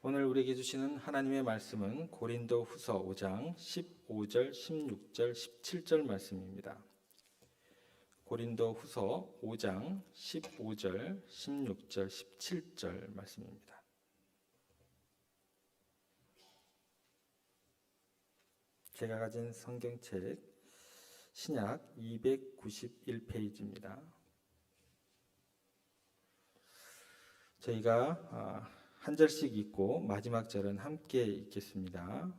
오늘 우리에게 주시는 하나님의 말씀은 고린도후서 5장 15절, 16절, 17절 말씀입니다. 고린도후서 5장 15절, 16절, 17절 말씀입니다. 제가 가진 성경책 신약 291페이지입니다. 저희가 한 절씩 읽고 마지막 절은 함께 읽겠습니다.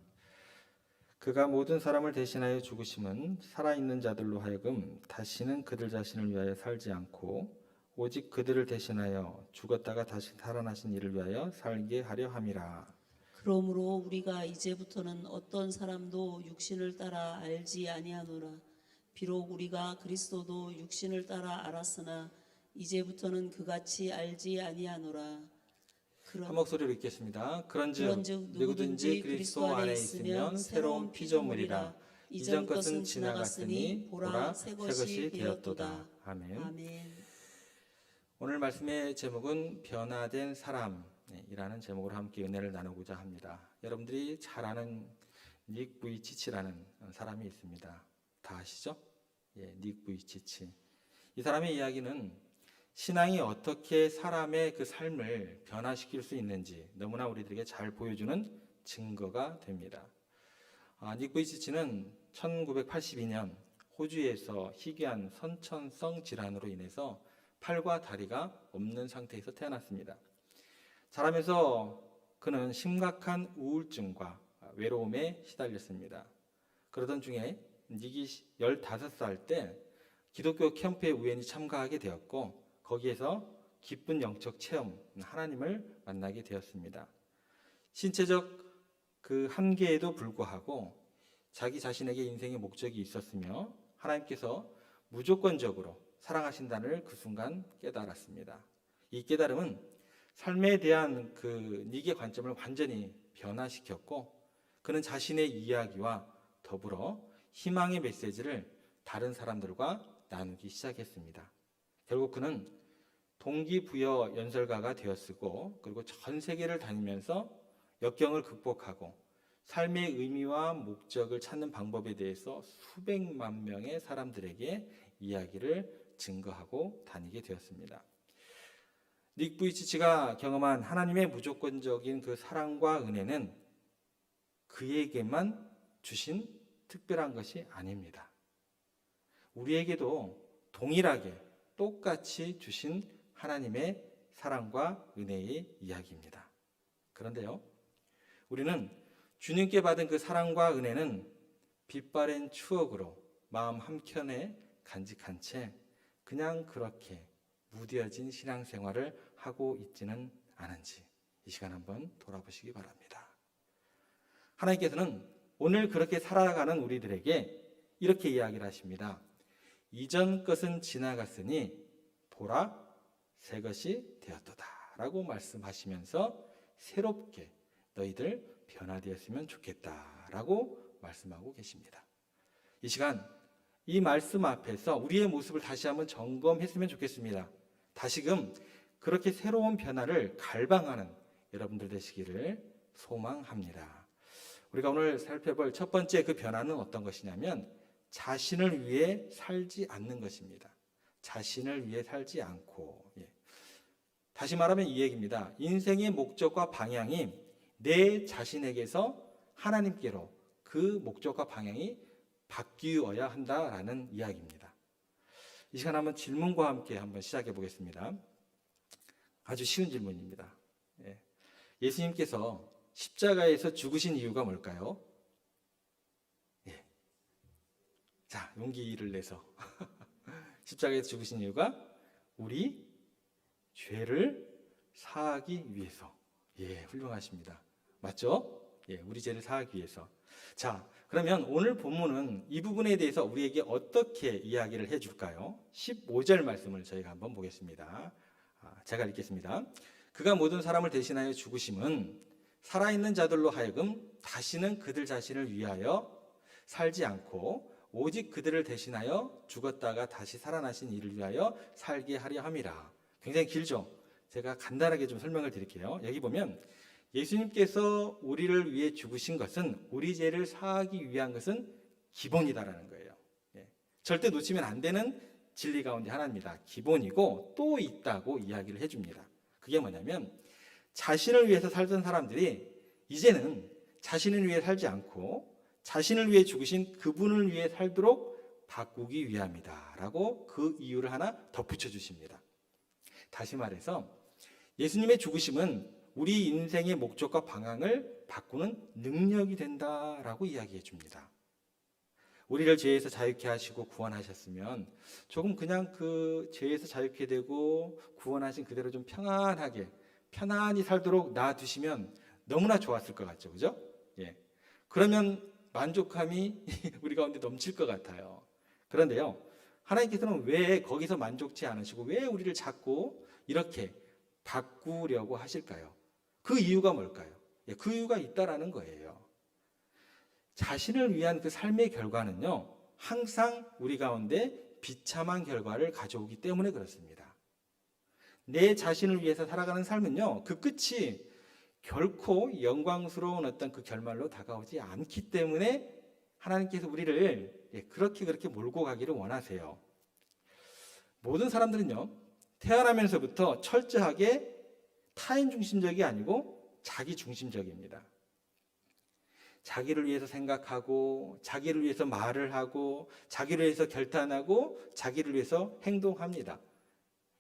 그가 모든 사람을 대신하여 죽으심은 살아있는 자들로 하여금 다시는 그들 자신을 위하여 살지 않고 오직 그들을 대신하여 죽었다가 다시 살아나신 이를 위하여 살게 하려 함이라. 그러므로 우리가 이제부터는 어떤 사람도 육신을 따라 알지 아니하노라. 비록 우리가 그리스도도 육신을 따라 알았으나 이제부터는 그같이 알지 아니하노라. 한 목소리로 읽겠습니다. 그런즉 누구든지 그리스도 안에 있으면 새로운 피조물이라. 이전 것은 지나갔으니 보라 새 것이 되었도다. 아멘. 오늘 말씀의 제목은 변화된 사람이라는 제목으로 함께 은혜를 나누고자 합니다. 여러분들이 잘 아는 닉 부이치치라는 사람이 있습니다. 다 아시죠? 닉 부이치치. 이 사람의 이야기는 신앙이 어떻게 사람의 그 삶을 변화시킬 수 있는지 너무나 우리들에게 잘 보여주는 증거가 됩니다. 닉 부이치치는 1982년 호주에서 희귀한 선천성 질환으로 인해서 팔과 다리가 없는 상태에서 태어났습니다. 자라면서 그는 심각한 우울증과 외로움에 시달렸습니다. 그러던 중에 닉이 15살 때 기독교 캠프에 우연히 참가하게 되었고 거기에서 기쁜 영적 체험, 하나님을 만나게 되었습니다. 신체적 그 한계에도 불구하고 자기 자신에게 인생의 목적이 있었으며 하나님께서 무조건적으로 사랑하신다는 그 순간 깨달았습니다. 이 깨달음은 삶에 대한 그 닉의 관점을 완전히 변화시켰고 그는 자신의 이야기와 더불어 희망의 메시지를 다른 사람들과 나누기 시작했습니다. 결국 그는 동기부여 연설가가 되었고 그리고 전 세계를 다니면서 역경을 극복하고 삶의 의미와 목적을 찾는 방법에 대해서 수백만 명의 사람들에게 이야기를 증거하고 다니게 되었습니다. 닉 부이치치가 경험한 하나님의 무조건적인 그 사랑과 은혜는 그에게만 주신 특별한 것이 아닙니다. 우리에게도 동일하게 똑같이 주신 하나님의 사랑과 은혜의 이야기입니다. 그런데요, 우리는 주님께 받은 그 사랑과 은혜는 빛바랜 추억으로 마음 한켠에 간직한 채 그냥 그렇게 무뎌진 신앙생활을 하고 있지는 않은지 이 시간 한번 돌아보시기 바랍니다. 하나님께서는 오늘 그렇게 살아가는 우리들에게 이렇게 이야기를 하십니다. 이전 것은 지나갔으니 보라 새 것이 되었도다 라고 말씀하시면서 새롭게 너희들 변화되었으면 좋겠다 라고 말씀하고 계십니다. 이 시간 이 말씀 앞에서 우리의 모습을 다시 한번 점검했으면 좋겠습니다. 다시금 그렇게 새로운 변화를 갈망하는 여러분들 되시기를 소망합니다. 우리가 오늘 살펴볼 첫 번째 그 변화는 어떤 것이냐면 자신을 위해 살지 않는 것입니다. 자신을 위해 살지 않고, 다시 말하면 이 얘기입니다. 인생의 목적과 방향이 내 자신에게서 하나님께로 그 목적과 방향이 바뀌어야 한다라는 이야기입니다. 이 시간 한번 질문과 함께 한번 시작해 보겠습니다. 아주 쉬운 질문입니다. 예수님께서 십자가에서 죽으신 이유가 뭘까요? 자, 용기를 내서 십자가에서 죽으신 이유가 우리 죄를 사하기 위해서. 훌륭하십니다. 맞죠? 우리 죄를 사하기 위해서. 자, 그러면 오늘 본문은 이 부분에 대해서 우리에게 어떻게 이야기를 해줄까요? 15절 말씀을 저희가 한번 보겠습니다. 제가 읽겠습니다. 그가 모든 사람을 대신하여 죽으심은 살아있는 자들로 하여금 다시는 그들 자신을 위하여 살지 않고 오직 그들을 대신하여 죽었다가 다시 살아나신 이를 위하여 살게 하려 함이라. 굉장히 길죠? 제가 간단하게 좀 설명을 드릴게요. 여기 보면 예수님께서 우리를 위해 죽으신 것은 우리 죄를 사하기 위한 것은 기본이다라는 거예요. 예. 절대 놓치면 안 되는 진리 가운데 하나입니다. 기본이고 또 있다고 이야기를 해줍니다. 그게 뭐냐면 자신을 위해서 살던 사람들이 이제는 자신을 위해 살지 않고 자신을 위해 죽으신 그분을 위해 살도록 바꾸기 위함이다 라고 그 이유를 하나 덧붙여 주십니다. 다시 말해서 예수님의 죽으심은 우리 인생의 목적과 방향을 바꾸는 능력이 된다라고 이야기해 줍니다. 우리를 죄에서 자유케 하시고 구원하셨으면 조금 그냥 그 죄에서 자유케 되고 구원하신 그대로 좀 평안하게 편안히 살도록 놔두시면 너무나 좋았을 것 같죠, 그죠? 예. 그러면 만족함이 우리 가운데 넘칠 것 같아요. 그런데요, 하나님께서는 왜 거기서 만족치 않으시고 왜 우리를 자꾸 이렇게 바꾸려고 하실까요? 그 이유가 뭘까요? 예, 그 이유가 있다라는 거예요. 자신을 위한 그 삶의 결과는요, 항상 우리 가운데 비참한 결과를 가져오기 때문에 그렇습니다. 내 자신을 위해서 살아가는 삶은요, 그 끝이 결코 영광스러운 어떤 그 결말로 다가오지 않기 때문에 하나님께서 우리를 그렇게 몰고 가기를 원하세요. 모든 사람들은요, 태어나면서부터 철저하게 타인 중심적이 아니고 자기 중심적입니다. 자기를 위해서 생각하고 자기를 위해서 말을 하고 자기를 위해서 결단하고 자기를 위해서 행동합니다.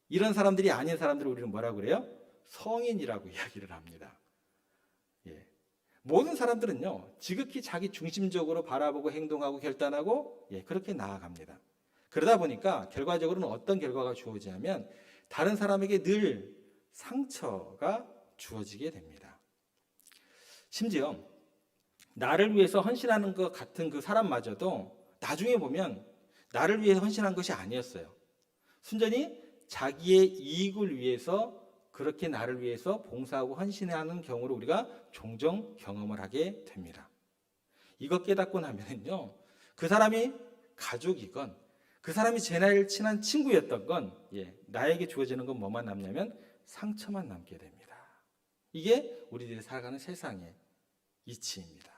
이런 사람들이 아닌 사람들을 우리는 뭐라고 그래요? 성인이라고 이야기를 합니다. 예. 모든 사람들은요, 지극히 자기 중심적으로 바라보고 행동하고 결단하고 그렇게 나아갑니다. 그러다 보니까 결과적으로는 어떤 결과가 주어지냐면 다른 사람에게 늘 상처가 주어지게 됩니다. 심지어 나를 위해서 헌신하는 것 같은 그 사람마저도 나중에 보면 나를 위해서 헌신한 것이 아니었어요. 순전히 자기의 이익을 위해서 그렇게 나를 위해서 봉사하고 헌신하는 경우를 우리가 종종 경험을 하게 됩니다. 이것 깨닫고 나면요, 그 사람이 가족이건 그 사람이 제 나이를 친한 친구였던 건 나에게 주어지는 건 뭐만 남냐면 상처만 남게 됩니다. 이게 우리들이 살아가는 세상의 이치입니다.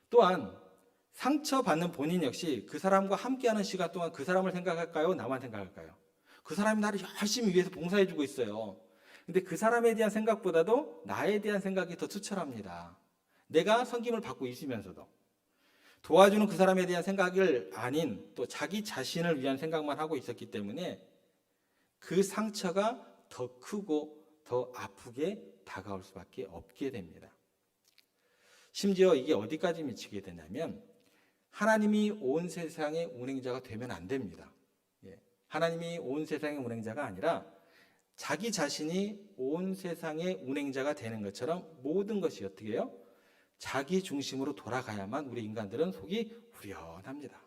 또한 상처받는 본인 역시 그 사람과 함께하는 시간 동안 그 사람을 생각할까요? 나만 생각할까요? 그 사람이 나를 열심히 위해서 봉사해주고 있어요. 근데 그 사람에 대한 생각보다도 나에 대한 생각이 더 투철합니다. 내가 섬김을 받고 있으면서도 도와주는 그 사람에 대한 생각을 아닌 또 자기 자신을 위한 생각만 하고 있었기 때문에 그 상처가 더 크고 더 아프게 다가올 수밖에 없게 됩니다. 심지어 이게 어디까지 미치게 되냐면 하나님이 온 세상의 운행자가 되면 안 됩니다. 하나님이 온 세상의 운행자가 아니라 자기 자신이 온 세상의 운행자가 되는 것처럼 모든 것이 어떻게 해요? 자기 중심으로 돌아가야만 우리 인간들은 속이 후련합니다.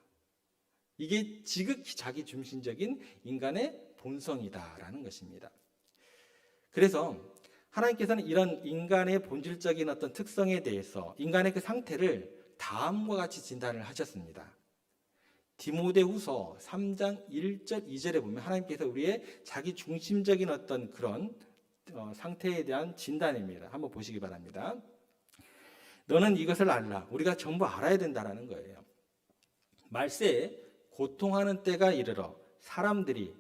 이게 지극히 자기 중심적인 인간의 본성이다라는 것입니다. 그래서 하나님께서는 이런 인간의 본질적인 어떤 특성에 대해서 인간의 그 상태를 다음과 같이 진단을 하셨습니다. 디모데후서 3장 1절 2절에 보면 하나님께서 우리의 자기 중심적인 어떤 그런 상태에 대한 진단입니다. 한번 보시기 바랍니다. 너는 이것을 알라. 우리가 전부 알아야 된다라는 거예요. 말세에 고통하는 때가 이르러 사람들이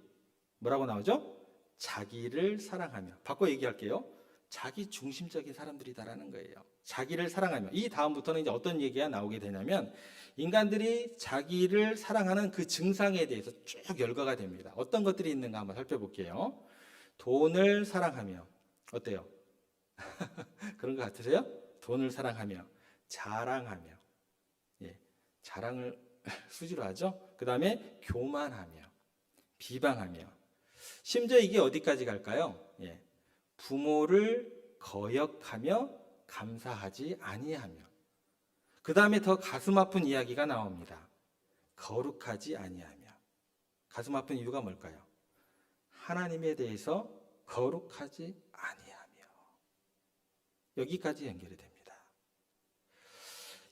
뭐라고 나오죠? 자기를 사랑하며. 바꿔 얘기할게요. 자기 중심적인 사람들이다라는 거예요. 자기를 사랑하며. 이 다음부터는 이제 어떤 얘기가 나오게 되냐면 인간들이 자기를 사랑하는 그 증상에 대해서 쭉 열거가 됩니다. 어떤 것들이 있는가 한번 살펴볼게요. 돈을 사랑하며. 어때요? 그런 것 같으세요? 돈을 사랑하며, 자랑하며, 자랑을 수지로 하죠. 그 다음에 교만하며, 비방하며, 심지어 이게 어디까지 갈까요? 부모를 거역하며 감사하지 아니하며, 그 다음에 더 가슴 아픈 이야기가 나옵니다. 거룩하지 아니하며. 가슴 아픈 이유가 뭘까요? 하나님에 대해서 거룩하지 아니하며. 여기까지 연결이 됩니다.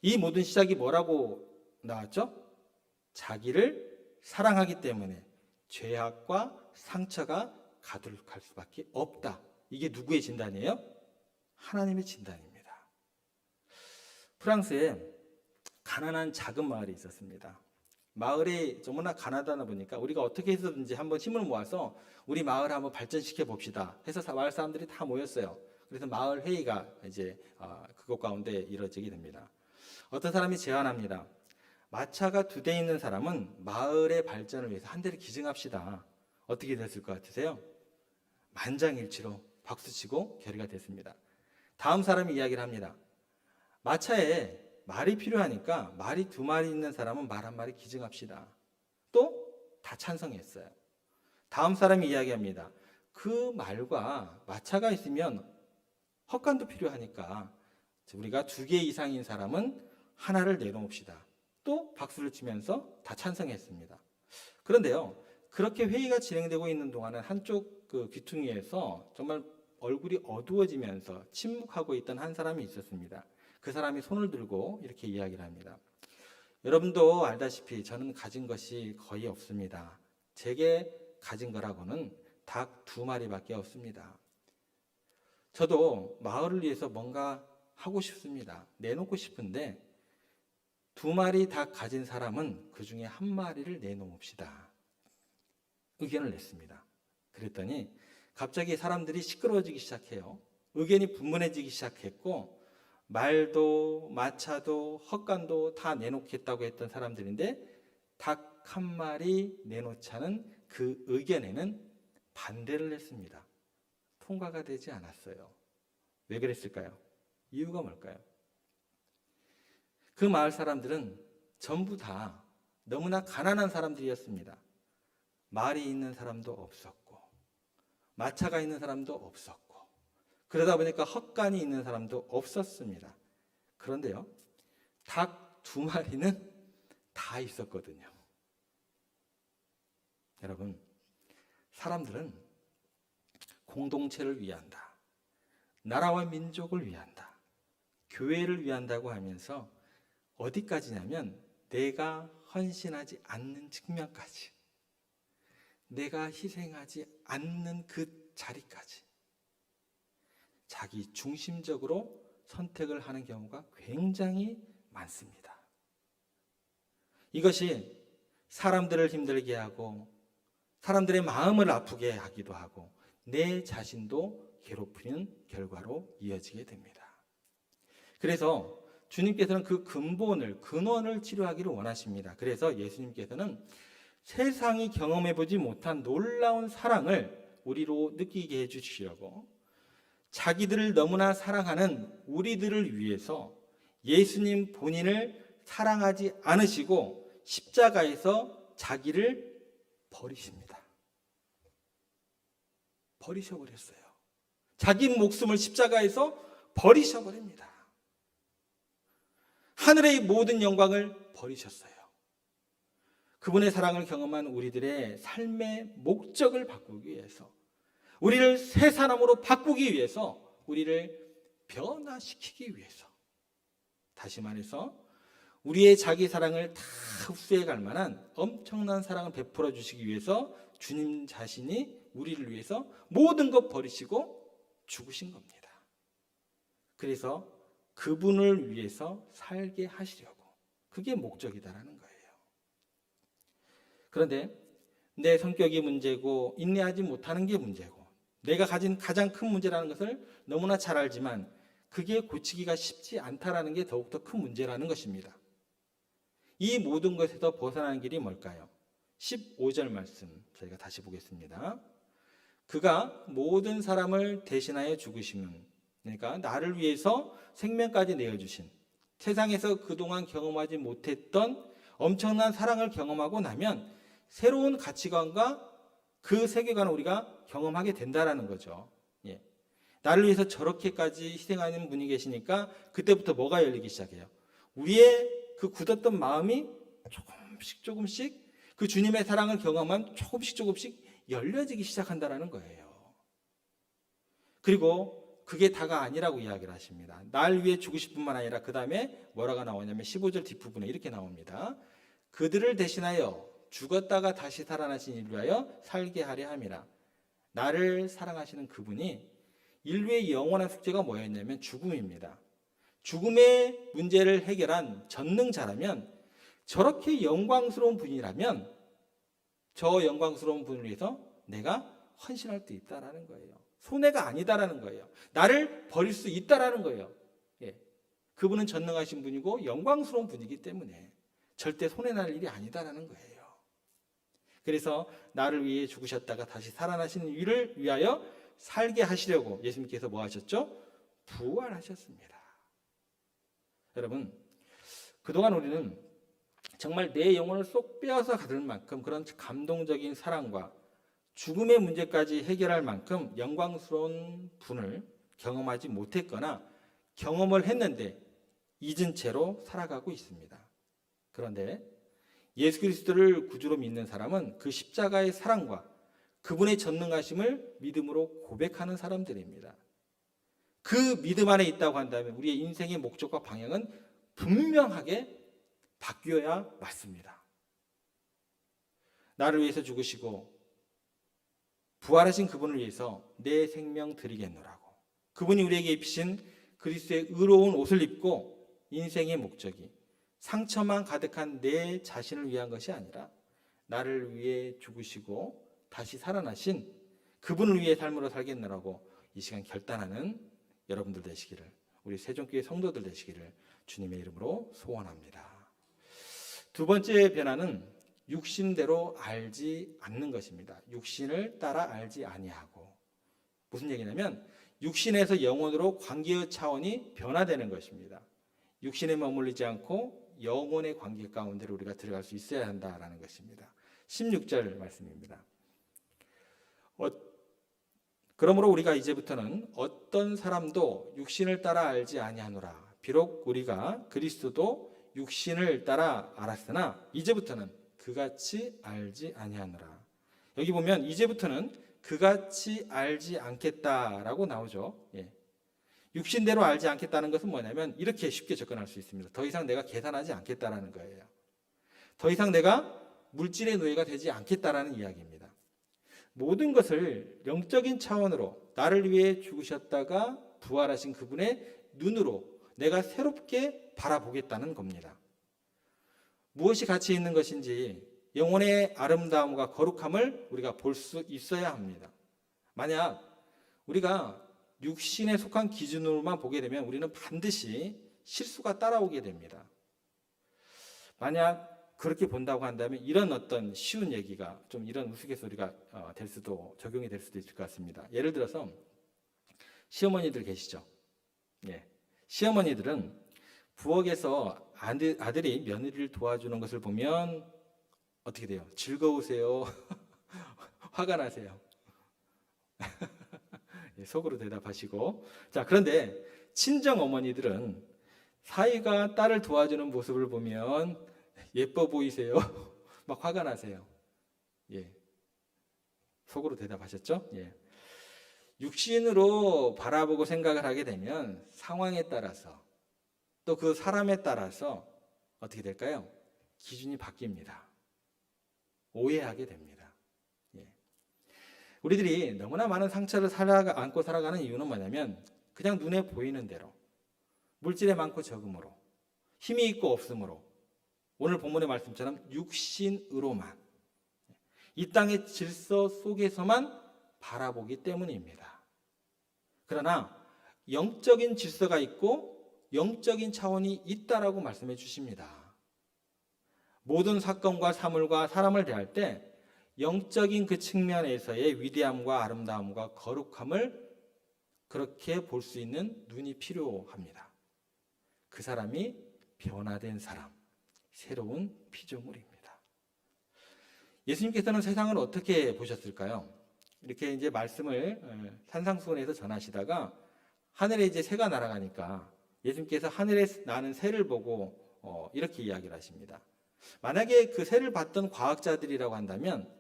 이 모든 시작이 뭐라고 나왔죠? 자기를 사랑하기 때문에 죄악과 상처가 가득할 수밖에 없다. 이게 누구의 진단이에요? 하나님의 진단입니다. 프랑스에 가난한 작은 마을이 있었습니다. 마을이 너무나 가난하다 보니까 우리가 어떻게 해서든지 한번 힘을 모아서 우리 마을을 한번 발전시켜 봅시다 해서 마을 사람들이 다 모였어요. 그래서 마을 회의가 이제 그것 가운데 이루어지게 됩니다. 어떤 사람이 제안합니다. 마차가 2대 있는 사람은 마을의 발전을 위해서 한 대를 기증합시다. 어떻게 됐을 것 같으세요? 만장일치로 박수치고 결의가 됐습니다. 다음 사람이 이야기를 합니다. 마차에 말이 필요하니까 말이 2마리 있는 사람은 말 1마리 기증합시다. 또 다 찬성했어요. 다음 사람이 이야기합니다. 그 말과 마차가 있으면 헛간도 필요하니까 우리가 2개 이상인 사람은 하나를 내놓읍시다. 또 박수를 치면서 다 찬성했습니다. 그런데요, 그렇게 회의가 진행되고 있는 동안은 한쪽 그 귀퉁이에서 정말 얼굴이 어두워지면서 침묵하고 있던 한 사람이 있었습니다. 그 사람이 손을 들고 이렇게 이야기를 합니다. 여러분도 알다시피 저는 가진 것이 거의 없습니다. 제게 가진 거라고는 닭 2마리밖에 없습니다. 저도 마을을 위해서 뭔가 하고 싶습니다. 내놓고 싶은데 2마리 닭 가진 사람은 그 중에 1마리를 내놓읍시다. 의견을 냈습니다. 그랬더니 갑자기 사람들이 시끄러워지기 시작해요. 의견이 분분해지기 시작했고 말도 마차도 헛간도 다 내놓겠다고 했던 사람들인데 닭 1마리 내놓자는 그 의견에는 반대를 했습니다. 통과가 되지 않았어요. 왜 그랬을까요? 이유가 뭘까요? 그 마을 사람들은 전부 다 너무나 가난한 사람들이었습니다. 말이 있는 사람도 없었고 마차가 있는 사람도 없었고 그러다 보니까 헛간이 있는 사람도 없었습니다. 그런데요, 닭 2마리는 다 있었거든요. 여러분, 사람들은 공동체를 위한다, 나라와 민족을 위한다, 교회를 위한다고 하면서 어디까지냐면 내가 헌신하지 않는 측면까지, 내가 희생하지 않는 그 자리까지 자기 중심적으로 선택을 하는 경우가 굉장히 많습니다. 이것이 사람들을 힘들게 하고 사람들의 마음을 아프게 하기도 하고 내 자신도 괴롭히는 결과로 이어지게 됩니다. 그래서 주님께서는 그 근원을 치료하기를 원하십니다. 그래서 예수님께서는 세상이 경험해보지 못한 놀라운 사랑을 우리로 느끼게 해주시려고 자기들을 너무나 사랑하는 우리들을 위해서 예수님 본인을 사랑하지 않으시고 십자가에서 자기를 버리십니다. 버리셔버렸어요. 자기 목숨을 십자가에서 버리셔버립니다. 하늘의 모든 영광을 버리셨어요. 그분의 사랑을 경험한 우리들의 삶의 목적을 바꾸기 위해서, 우리를 새 사람으로 바꾸기 위해서, 우리를 변화시키기 위해서, 다시 말해서 우리의 자기 사랑을 다 흡수해 갈 만한 엄청난 사랑을 베풀어 주시기 위해서 주님 자신이 우리를 위해서 모든 것 버리시고 죽으신 겁니다. 그래서 그분을 위해서 살게 하시려고, 그게 목적이다라는 거예요. 그런데 내 성격이 문제고 인내하지 못하는 게 문제고 내가 가진 가장 큰 문제라는 것을 너무나 잘 알지만 그게 고치기가 쉽지 않다라는 게 더욱더 큰 문제라는 것입니다. 이 모든 것에서 벗어나는 길이 뭘까요? 15절 말씀 저희가 다시 보겠습니다. 그가 모든 사람을 대신하여 죽으심은, 그러니까 나를 위해서 생명까지 내어주신, 세상에서 그동안 경험하지 못했던 엄청난 사랑을 경험하고 나면 새로운 가치관과 그 세계관을 우리가 경험하게 된다라는 거죠. 예. 나를 위해서 저렇게까지 희생하는 분이 계시니까 그때부터 뭐가 열리기 시작해요? 우리의 그 굳었던 마음이 조금씩 그 주님의 사랑을 경험한 조금씩 열려지기 시작한다라는 거예요. 그리고 그게 다가 아니라고 이야기를 하십니다. 날 위해 죽으실 뿐만 아니라 그 다음에 뭐라고 나오냐면 15절 뒷부분에 이렇게 나옵니다. 그들을 대신하여 죽었다가 다시 살아나신 이를 위하여 살게 하려 함이라. 나를 사랑하시는 그분이 인류의 영원한 숙제가 뭐였냐면 죽음입니다. 죽음의 문제를 해결한 전능자라면, 저렇게 영광스러운 분이라면 저 영광스러운 분을 위해서 내가 헌신할 수 있다라는 거예요. 손해가 아니다라는 거예요. 나를 버릴 수 있다라는 거예요. 예. 그분은 전능하신 분이고 영광스러운 분이기 때문에 절대 손해날 일이 아니다라는 거예요. 그래서 나를 위해 죽으셨다가 다시 살아나시는 이를 위하여 살게 하시려고 예수님께서 뭐 하셨죠? 부활하셨습니다. 여러분, 그동안 우리는 정말 내 영혼을 쏙 빼앗아 가둘 만큼 그런 감동적인 사랑과 죽음의 문제까지 해결할 만큼 영광스러운 분을 경험하지 못했거나 경험을 했는데 잊은 채로 살아가고 있습니다. 그런데 예수 그리스도를 구주로 믿는 사람은 그 십자가의 사랑과 그분의 전능하심을 믿음으로 고백하는 사람들입니다. 그 믿음 안에 있다고 한다면 우리의 인생의 목적과 방향은 분명하게 바뀌어야 맞습니다. 나를 위해서 죽으시고 부활하신 그분을 위해서 내 생명 드리겠노라고. 그분이 우리에게 입히신 그리스도의 의로운 옷을 입고 인생의 목적이 상처만 가득한 내 자신을 위한 것이 아니라 나를 위해 죽으시고 다시 살아나신 그분을 위해 삶으로 살겠노라고 이 시간 결단하는 여러분들 되시기를, 우리 세종교회 성도들 되시기를 주님의 이름으로 소원합니다. 두 번째 변화는 육신대로 알지 않는 것입니다. 육신을 따라 알지 아니하고. 무슨 얘기냐면 육신에서 영혼으로 관계의 차원이 변화되는 것입니다. 육신에 머물리지 않고 영혼의 관계 가운데로 우리가 들어갈 수 있어야 한다라는 것입니다. 16절 말씀입니다. 그러므로 우리가 이제부터는 어떤 사람도 육신을 따라 알지 아니하노라. 비록 우리가 그리스도도 육신을 따라 알았으나 이제부터는 그같이 알지 아니하노라. 여기 보면 이제부터는 그같이 알지 않겠다라고 나오죠. 예. 육신대로 알지 않겠다는 것은 뭐냐면 이렇게 쉽게 접근할 수 있습니다. 더 이상 내가 계산하지 않겠다라는 거예요. 더 이상 내가 물질의 노예가 되지 않겠다라는 이야기입니다. 모든 것을 영적인 차원으로 나를 위해 죽으셨다가 부활하신 그분의 눈으로 내가 새롭게 바라보겠다는 겁니다. 무엇이 가치 있는 것인지 영혼의 아름다움과 거룩함을 우리가 볼 수 있어야 합니다. 만약 우리가 육신에 속한 기준으로만 보게 되면 우리는 반드시 실수가 따라오게 됩니다. 만약 그렇게 본다고 한다면 이런 어떤 쉬운 얘기가 좀 이런 우스갯소리가 될 수도, 적용이 될 수도 있을 것 같습니다. 예를 들어서 시어머니들 계시죠? 예. 시어머니들은 부엌에서 아들이 며느리를 도와주는 것을 보면 어떻게 돼요? 즐거우세요? 화가 나세요? 예, 속으로 대답하시고. 자, 그런데 친정 어머니들은 사위가 딸을 도와주는 모습을 보면 예뻐 보이세요? 막 화가 나세요? 예. 속으로 대답하셨죠? 예. 육신으로 바라보고 생각을 하게 되면 상황에 따라서 또 그 사람에 따라서 어떻게 될까요? 기준이 바뀝니다. 오해하게 됩니다. 예. 우리들이 너무나 많은 상처를 안고 살아가는 이유는 뭐냐면 그냥 눈에 보이는 대로 물질의 많고 적음으로 힘이 있고 없음으로 오늘 본문의 말씀처럼 육신으로만 이 땅의 질서 속에서만 바라보기 때문입니다. 그러나 영적인 질서가 있고 영적인 차원이 있다라고 말씀해 주십니다. 모든 사건과 사물과 사람을 대할 때 영적인 그 측면에서의 위대함과 아름다움과 거룩함을 그렇게 볼 수 있는 눈이 필요합니다. 그 사람이 변화된 사람, 새로운 피조물입니다. 예수님께서는 세상을 어떻게 보셨을까요? 이렇게 이제 말씀을 산상수훈에서 전하시다가 하늘에 이제 새가 날아가니까 예수님께서 하늘에 나는 새를 보고 이렇게 이야기를 하십니다. 만약에 그 새를 봤던 과학자들이라고 한다면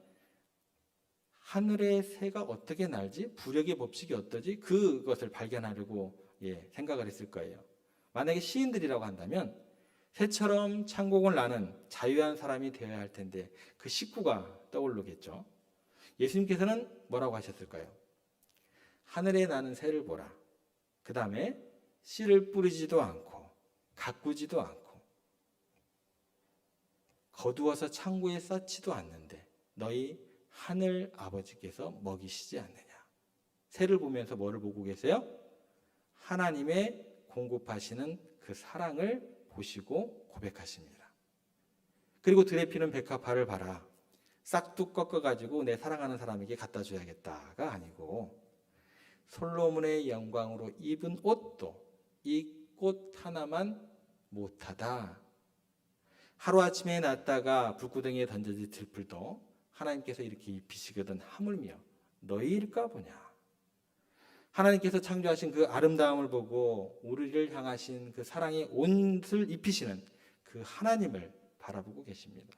하늘의 새가 어떻게 날지, 부력의 법칙이 어떠지, 그것을 발견하려고 생각을 했을 거예요. 만약에 시인들이라고 한다면 새처럼 창곡을 나는 자유한 사람이 되어야 할 텐데 그 식구가 떠오르겠죠. 예수님께서는 뭐라고 하셨을까요? 하늘에 나는 새를 보라. 그 다음에 씨를 뿌리지도 않고 가꾸지도 않고 거두어서 창고에 쌓지도 않는데 너희 하늘 아버지께서 먹이시지 않느냐. 새를 보면서 뭐를 보고 계세요? 하나님의 공급하시는 그 사랑을 보시고 고백하십니다. 그리고 들에 피는 백합화를 봐라. 싹둑 꺾어가지고 내 사랑하는 사람에게 갖다 줘야겠다가 아니고 솔로몬의 영광으로 입은 옷도 이 꽃 하나만 못하다. 하루아침에 났다가 불구덩이에 던져질 들풀도 하나님께서 이렇게 입히시거든 하물며 너희일까 보냐. 하나님께서 창조하신 그 아름다움을 보고 우리를 향하신 그 사랑의 옷을 입히시는 그 하나님을 바라보고 계십니다.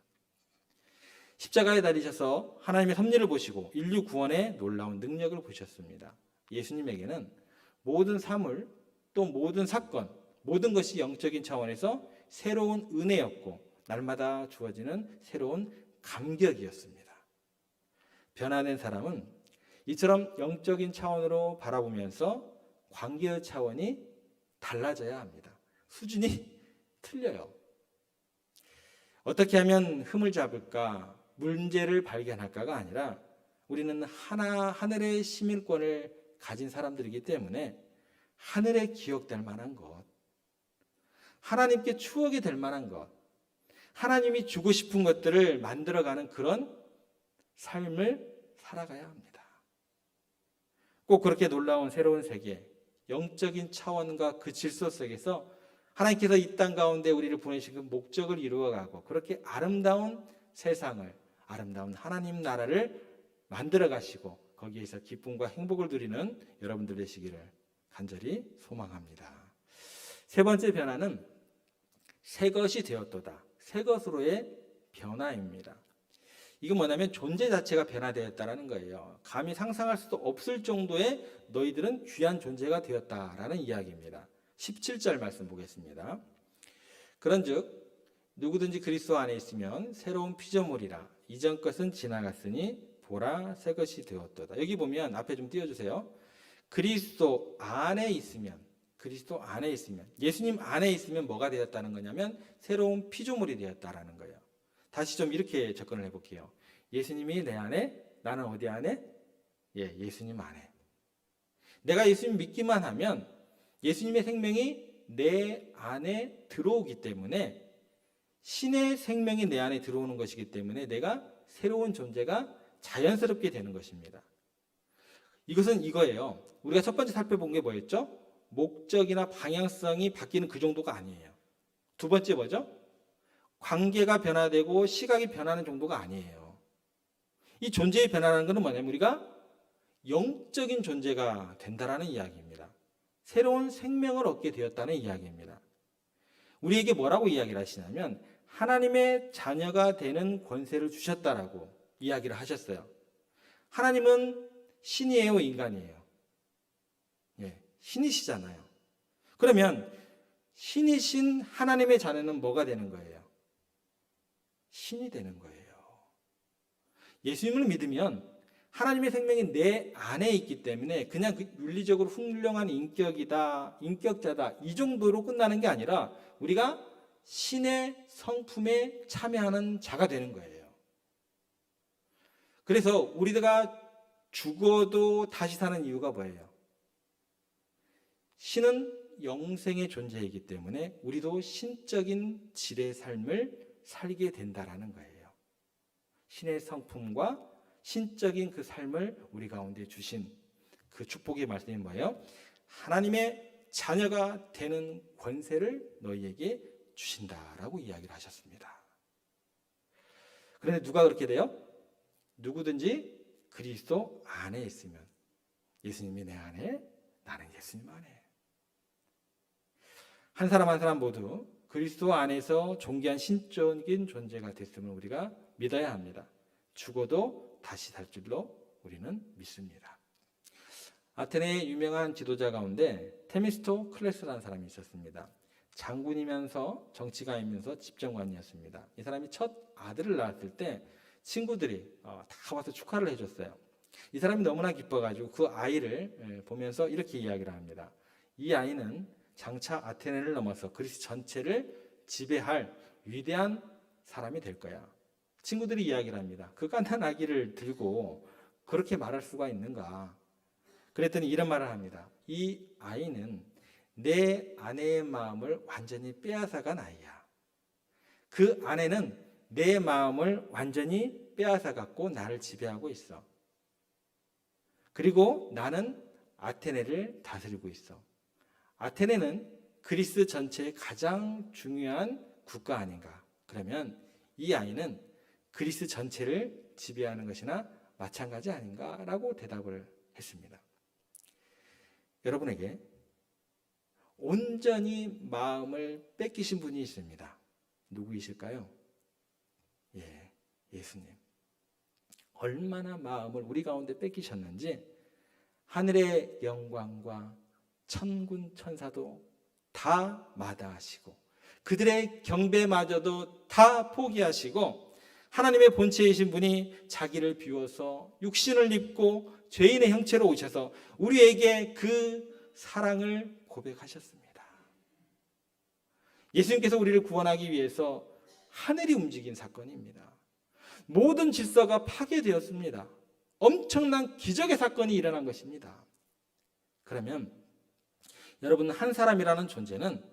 십자가에 달리셔서 하나님의 섭리를 보시고 인류 구원의 놀라운 능력을 보셨습니다. 예수님에게는 모든 사물 또 모든 사건, 모든 것이 영적인 차원에서 새로운 은혜였고 날마다 주어지는 새로운 감격이었습니다. 변화된 사람은 이처럼 영적인 차원으로 바라보면서 관계의 차원이 달라져야 합니다. 수준이 틀려요. 어떻게 하면 흠을 잡을까, 문제를 발견할까가 아니라 우리는 하늘의 시민권을 가진 사람들이기 때문에 하늘에 기억될 만한 것, 하나님께 추억이 될 만한 것, 하나님이 주고 싶은 것들을 만들어가는 그런 삶을 살아가야 합니다. 꼭 그렇게 놀라운 새로운 세계, 영적인 차원과 그 질서 속에서 하나님께서 이 땅 가운데 우리를 보내신 그 목적을 이루어가고 그렇게 아름다운 세상을, 아름다운 하나님 나라를 만들어 가시고 거기에서 기쁨과 행복을 누리는 여러분들 되시기를 간절히 소망합니다. 세 번째 변화는 새 것이 되었도다. 새 것으로의 변화입니다. 이건 뭐냐면 존재 자체가 변화되었다라는 거예요. 감히 상상할 수도 없을 정도의 너희들은 귀한 존재가 되었다라는 이야기입니다. 17절 말씀 보겠습니다. 그런즉 누구든지 그리스도 안에 있으면 새로운 피조물이라 이전 것은 지나갔으니 보라 새 것이 되었도다. 여기 보면 앞에 좀 띄워주세요. 그리스도 안에 있으면 예수님 안에 있으면 뭐가 되었다는 거냐면 새로운 피조물이 되었다라는 거예요. 다시 좀 이렇게 접근을 해볼게요. 예수님이 내 안에, 나는 어디 안에? 예수님 안에. 내가 예수님 믿기만 하면 예수님의 생명이 내 안에 들어오기 때문에 신의 생명이 내 안에 들어오는 것이기 때문에 내가 새로운 존재가 자연스럽게 되는 것입니다. 이것은 이거예요. 우리가 첫 번째 살펴본 게 뭐였죠? 목적이나 방향성이 바뀌는 그 정도가 아니에요. 두 번째 뭐죠? 관계가 변화되고 시각이 변하는 정도가 아니에요. 이 존재의 변화라는 것은 뭐냐면 우리가 영적인 존재가 된다라는 이야기입니다. 새로운 생명을 얻게 되었다는 이야기입니다. 우리에게 뭐라고 이야기를 하시냐면 하나님의 자녀가 되는 권세를 주셨다라고 이야기를 하셨어요. 하나님은 신이에요, 인간이에요? 신이시잖아요. 그러면 신이신 하나님의 자녀는 뭐가 되는 거예요? 신이 되는 거예요. 예수님을 믿으면 하나님의 생명이 내 안에 있기 때문에 그냥 그 윤리적으로 훌륭한 인격이다, 인격자다 이 정도로 끝나는 게 아니라 우리가 신의 성품에 참여하는 자가 되는 거예요. 그래서 우리가 죽어도 다시 사는 이유가 뭐예요? 신은 영생의 존재이기 때문에 우리도 신적인 질의 삶을 살게 된다라는 거예요. 신의 성품과 신적인 그 삶을 우리 가운데 주신 그 축복의 말씀이 뭐예요? 하나님의 자녀가 되는 권세를 너희에게 주신다라고 이야기를 하셨습니다. 그런데 누가 그렇게 돼요? 누구든지 그리스도 안에 있으면 예수님이 내 안에, 나는 예수님 안에. 한 사람 한 사람 모두 그리스도 안에서 존귀한 신적인 존재가 됐음을 우리가 믿어야 합니다. 죽어도 다시 살 줄로 우리는 믿습니다. 아테네의 유명한 지도자 가운데 테미스토 클레스라는 사람이 있었습니다. 장군이면서 정치가이면서 집정관이었습니다. 이 사람이 첫 아들을 낳았을 때 친구들이 다 와서 축하를 해줬어요. 이 사람이 너무나 기뻐가지고 그 아이를 보면서 이렇게 이야기를 합니다. 이 아이는 장차 아테네를 넘어서 그리스 전체를 지배할 위대한 사람이 될 거야. 친구들이 이야기를 합니다. 그 깐난 아기를 들고 그렇게 말할 수가 있는가? 그랬더니 이런 말을 합니다. 이 아이는 내 아내의 마음을 완전히 빼앗아간 아이야. 그 아내는 내 마음을 완전히 빼앗아갖고 나를 지배하고 있어. 그리고 나는 아테네를 다스리고 있어. 아테네는 그리스 전체의 가장 중요한 국가 아닌가? 그러면 이 아이는 그리스 전체를 지배하는 것이나 마찬가지 아닌가라고 대답을 했습니다. 여러분에게 온전히 마음을 뺏기신 분이 있습니다. 누구이실까요? 예수님. 얼마나 마음을 우리 가운데 뺏기셨는지 하늘의 영광과 천군 천사도 다 마다하시고 그들의 경배마저도 다 포기하시고 하나님의 본체이신 분이 자기를 비워서 육신을 입고 죄인의 형체로 오셔서 우리에게 그 사랑을 고백하셨습니다. 예수님께서 우리를 구원하기 위해서 하늘이 움직인 사건입니다. 모든 질서가 파괴되었습니다. 엄청난 기적의 사건이 일어난 것입니다. 그러면 여러분, 한 사람이라는 존재는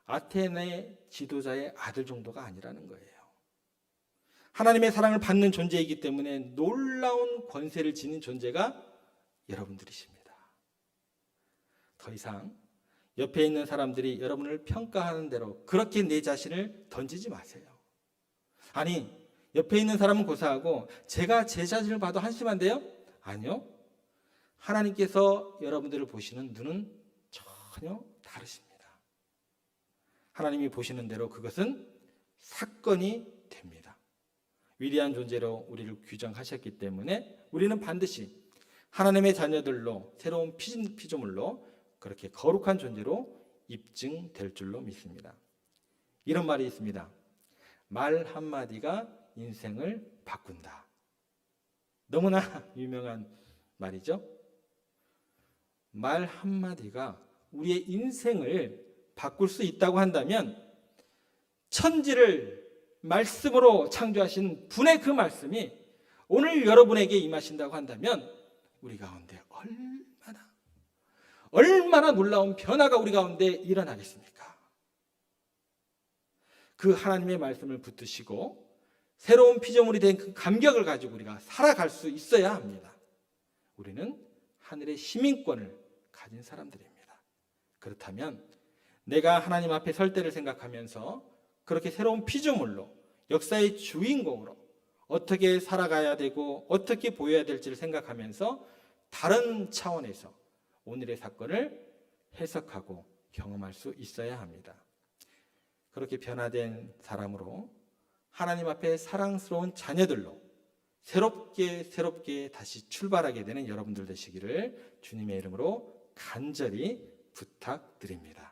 아테네 지도자의 아들 정도가 아니라는 거예요. 하나님의 사랑을 받는 존재이기 때문에 놀라운 권세를 지닌 존재가 여러분들이십니다. 더 이상 옆에 있는 사람들이 여러분을 평가하는 대로 그렇게 내 자신을 던지지 마세요. 아니, 옆에 있는 사람은 고사하고 제가 제 자신을 봐도 한심한데요? 아니요. 하나님께서 여러분들을 보시는 눈은 전혀 다르십니다. 하나님이 보시는 대로 그것은 사건이 됩니다. 위대한 존재로 우리를 규정하셨기 때문에 우리는 반드시 하나님의 자녀들로 새로운 피조물로 그렇게 거룩한 존재로 입증될 줄로 믿습니다. 이런 말이 있습니다. 말 한마디가 인생을 바꾼다. 너무나 유명한 말이죠. 말 한마디가 우리의 인생을 바꿀 수 있다고 한다면 천지를 말씀으로 창조하신 분의 그 말씀이 오늘 여러분에게 임하신다고 한다면 우리 가운데 얼마나 놀라운 변화가 우리 가운데 일어나겠습니까? 그 하나님의 말씀을 붙드시고 새로운 피조물이 된 그 감격을 가지고 우리가 살아갈 수 있어야 합니다. 우리는 하늘의 시민권을 가진 사람들입니다. 그렇다면 내가 하나님 앞에 설 때를 생각하면서 그렇게 새로운 피조물로 역사의 주인공으로 어떻게 살아가야 되고 어떻게 보여야 될지를 생각하면서 다른 차원에서 오늘의 사건을 해석하고 경험할 수 있어야 합니다. 그렇게 변화된 사람으로 하나님 앞에 사랑스러운 자녀들로 새롭게 다시 출발하게 되는 여러분들 되시기를 주님의 이름으로 간절히 부탁드립니다.